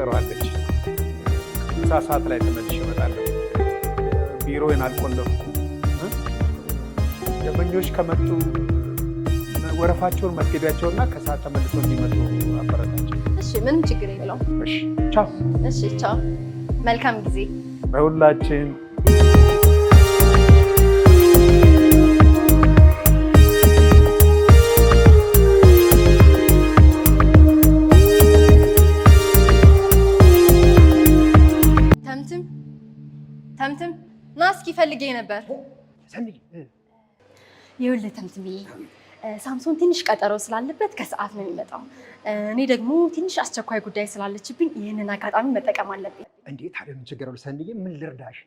ቀጠሮ አለች። ምሳ ሰዓት ላይ ተመልሼ እመጣለሁ። ቢሮዬን አልቆለፍኩም። ደንበኞች ከመጡ ወረፋቸውን መዝገቢያቸውና ከሰዓት ተመልሶ እንዲመጡ አበረታቸው። እሺ፣ ምንም ችግር የለውም። እሺ፣ ቻው። እሺ፣ ቻው። መልካም ጊዜ በሁላችን። ተምትም ና እስኪ ፈልጌ ነበር። ይኸውልህ ተምትምዬ፣ ሳምሶን ትንሽ ቀጠሮ ስላለበት ከሰዓት ነው የሚመጣው። እኔ ደግሞ ትንሽ አስቸኳይ ጉዳይ ስላለችብኝ ይህንን አጋጣሚ መጠቀም አለብኝ። እንዴት ታዲያ ምን ችግር አለው? ሰንዬ ምን ልርዳሽ?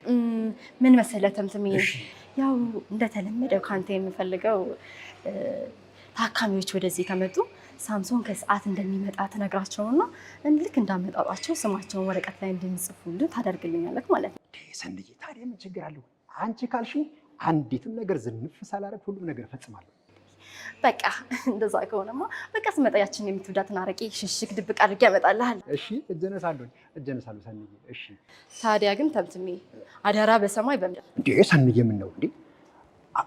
ምን መሰለህ ተምትምዬ፣ ያው እንደተለመደው ከአንተ የምፈልገው ታካሚዎች ወደዚህ ከመጡ ሳምሶን ከሰዓት እንደሚመጣ ትነግራቸውና ልክ እንዳመጣጣቸው ስማቸውን ወረቀት ላይ እንድንጽፉልን ታደርግልኛለህ ማለት ነው። ሰንዬ ታዲያ ምን ችግር አለው? አንቺ ካልሽኝ አንዲትም ነገር ዝንፍ ሳላረግ ሁሉም ነገር ፈጽማለሁ። በቃ እንደዛ ከሆነማ በቃ ስመጣ ያችን የምትወዳትን አረቄ ሽሽግ ድብቅ አድርጌ ያመጣልሃል። እሺ፣ እጀነሳለሁ ሰንዬ። እሺ። ታዲያ ግን ተምትሜ አደራ በሰማይ በምድር። እንዴ ሰንዬ፣ ምን ነው እንዴ?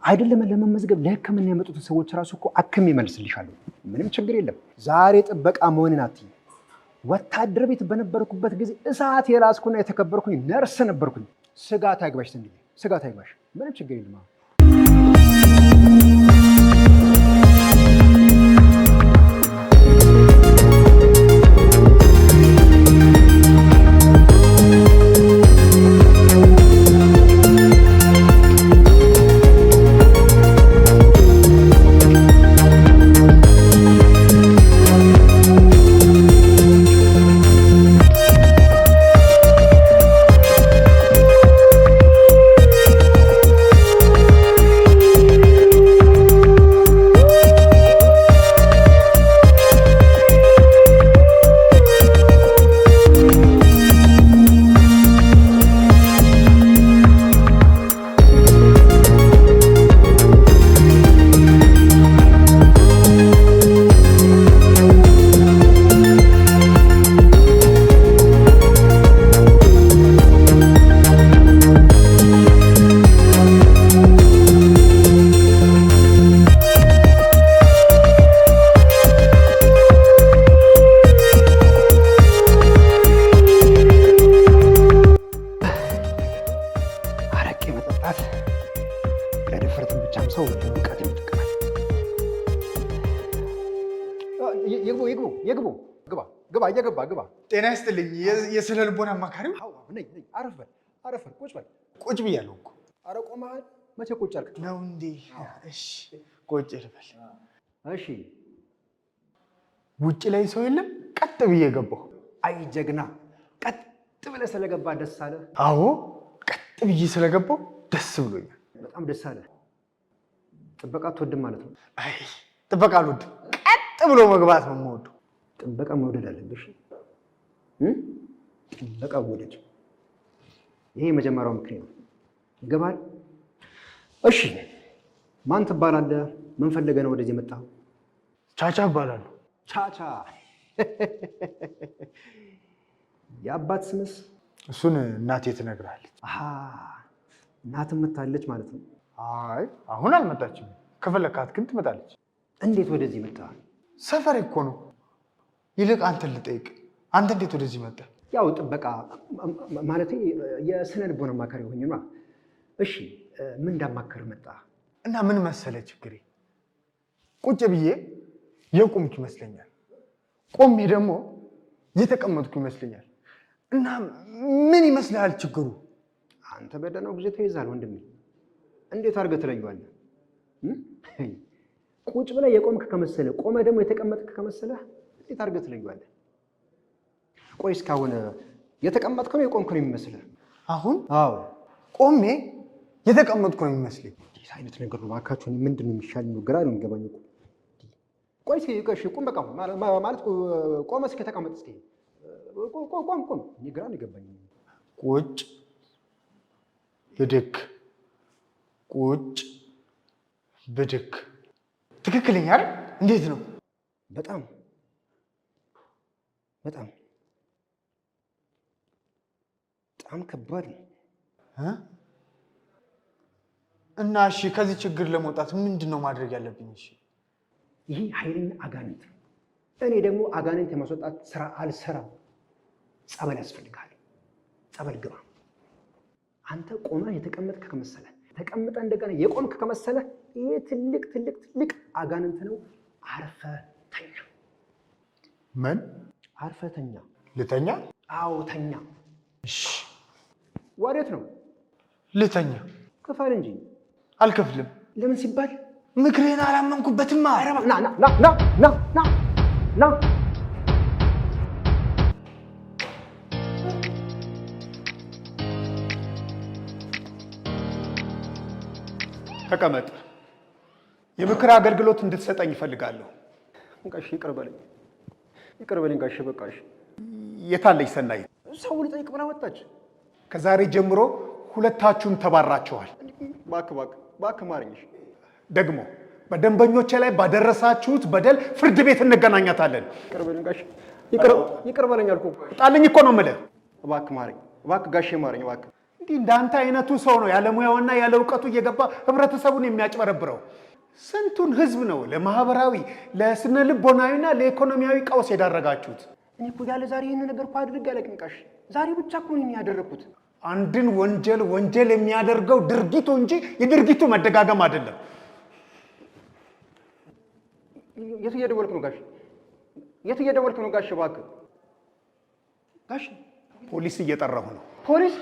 አይደለም ለመመዝገብ ለሕክምና የመጡትን ሰዎች ራሱ እኮ አክም ይመልስልሻለሁ። ምንም ችግር የለም። ዛሬ ጥበቃ መሆንን አትይ። ወታደር ቤት በነበርኩበት ጊዜ እሳት የላስኩና የተከበርኩኝ ነርስ ነበርኩኝ። ስጋት አይግባሽ ሰንዬ፣ ስጋት አይግባሽ። ምንም ችግር የለም። ግባ። ጤና ይስጥልኝ። የስነ ልቦና አማካሪው? ነኝ። አረፍ በል ቁጭ በል። ቁጭ ብያለሁ እኮ። ኧረ ቆመሃል። መቼ ቁጭ አልክ ነው እንዴ? እሺ ቁጭ ልበል። እሺ። ውጭ ላይ ሰው የለም? ቀጥ ብዬ ገባሁ። አይ ጀግና፣ ቀጥ ብለህ ስለገባ ደስ አለ? አዎ ቀጥ ብዬ ስለገባሁ ደስ ብሎኛል። በጣም ደስ አለ። ጥበቃ አትወድም ማለት ነው? አይ ጥበቃ አልወድም። ቀጥ ብሎ መግባት ነው የምወደው። ጥበቃ መውደድ አለብሽ። ጥበቃ መውደድ፣ ይሄ የመጀመሪያው ምክሬ ነው። ይገባል? እሺ፣ ማን ትባላለህ? ምን ፈልገህ ነው ወደዚህ የመጣኸው? ቻቻ እባላለሁ። ቻቻ። የአባት ስምስ? እሱን እናቴ ትነግርሃለች። እናትም መታለች ማለት ነው? አይ አሁን አልመጣችም። ከፈለካት ግን ትመጣለች። እንዴት ወደዚህ መጣህ? ሰፈሬ እኮ ነው። ይልቅ አንተን ልጠይቅ፣ አንተ እንዴት ወደዚህ መጣ? ያው ጥበቃ ማለት የስነ ልቦና አማካሪ ሆኜ ነው። እሺ ምን እንዳማከር መጣ? እና ምን መሰለ ችግሬ፣ ቁጭ ብዬ የቆምኩ ይመስለኛል፣ ቆሜ ደግሞ የተቀመጥኩ ይመስለኛል። እና ምን ይመስልሃል ችግሩ? አንተ በደህናው ጊዜ ተይዛል ወንድሜ። እንዴት አድርገህ ትለየዋለህ? ቁጭ ብለህ የቆምክ ከመሰለ፣ ቆመ ደግሞ የተቀመጥክ ከመሰለ እንዴት አድርገህ ትለየዋለህ? ቆይ እስካሁን የተቀመጥክ ነው የቆምክ ነው የሚመስልህ? አሁን አዎ ቆሜ የተቀመጥኩ ነው የሚመስለኝ። ይህ አይነት ነገር ነው እባካችሁ። ምንድን ነው የሚሻል ነው? ግራ ነው የሚገባኝ እኮ። ቆይ እስኪ ቁም፣ በቃ ማለት ቆመ፣ እስኪ ተቀመጥ፣ እስኪ ቆም። እኔ ግራ ነው የገባኝ። ቁጭ ብድግ፣ ቁጭ ብድግ። ትክክለኛ አይደል? እንዴት ነው? በጣም በጣም ከባድ ነው። እና እሺ ከዚህ ችግር ለመውጣት ምንድን ነው ማድረግ ያለብኝ? እሺ ይሄ ኃይለኛ አጋንንት ነው። እኔ ደግሞ አጋንንት የማስወጣት ስራ አልሰራም። ጸበል ያስፈልጋል። ጸበል ግባ። አንተ ቆመህ የተቀመጥክ ከመሰለ ተቀምጠህ እንደገና የቆምክ ከመሰለ ይሄ ትልቅ አጋንንት ነው። አርፈህ ተኛ። ምን? አርፈህ ተኛ። ልተኛ? አዎ ተኛ። እሺ ወዴት ነው? ልተኛ። ክፈል እንጂ። አልከፍልም። ለምን ሲባል? ምክሬን አላመንኩበትማ። ና ተቀመጥ። የምክር አገልግሎት እንድትሰጠኝ እፈልጋለሁ። ጋሽ ይቅር በለኝ ጋሽ። በቃሽ። የታለች ሰናይት? ሰው ልጠይቅ ብላ ወጣች። ከዛሬ ጀምሮ ሁለታችሁም ተባራችኋል። እባክህ ማረኝ። ደግሞ በደንበኞቼ ላይ ባደረሳችሁት በደል ፍርድ ቤት እንገናኛታለን። ይቅር በለኝ ጋሽ። ይቅር በለኝ አልኩህ። ጣልኝ እኮ ነው የምልህ። እባክህ ማረኝ። እባክህ ጋሼ ማረኝ። እባክህ እንዲህ እንዳንተ አይነቱ ሰው ነው ያለ ሙያውና ያለ እውቀቱ እየገባ ህብረተሰቡን የሚያጭበረብረው። ስንቱን ህዝብ ነው ለማህበራዊ ለስነ ልቦናዊና ለኢኮኖሚያዊ ቀውስ የዳረጋችሁት። እኔ እኮ ያለ ዛሬ ይህን ነገር እኮ አድርጌ አላውቅም ጋሽ። ዛሬ ብቻ እኮ ነው ያደረኩት። አንድን ወንጀል የሚያደርገው ድርጊቱ እንጂ የድርጊቱ መደጋገም አይደለም። የት እየደወልክ ነው ጋሽ? የት እየደወልክ ነው ጋሽ? እባክህ ጋሽ። ፖሊስ እየጠራሁ ነው። ፖሊስ?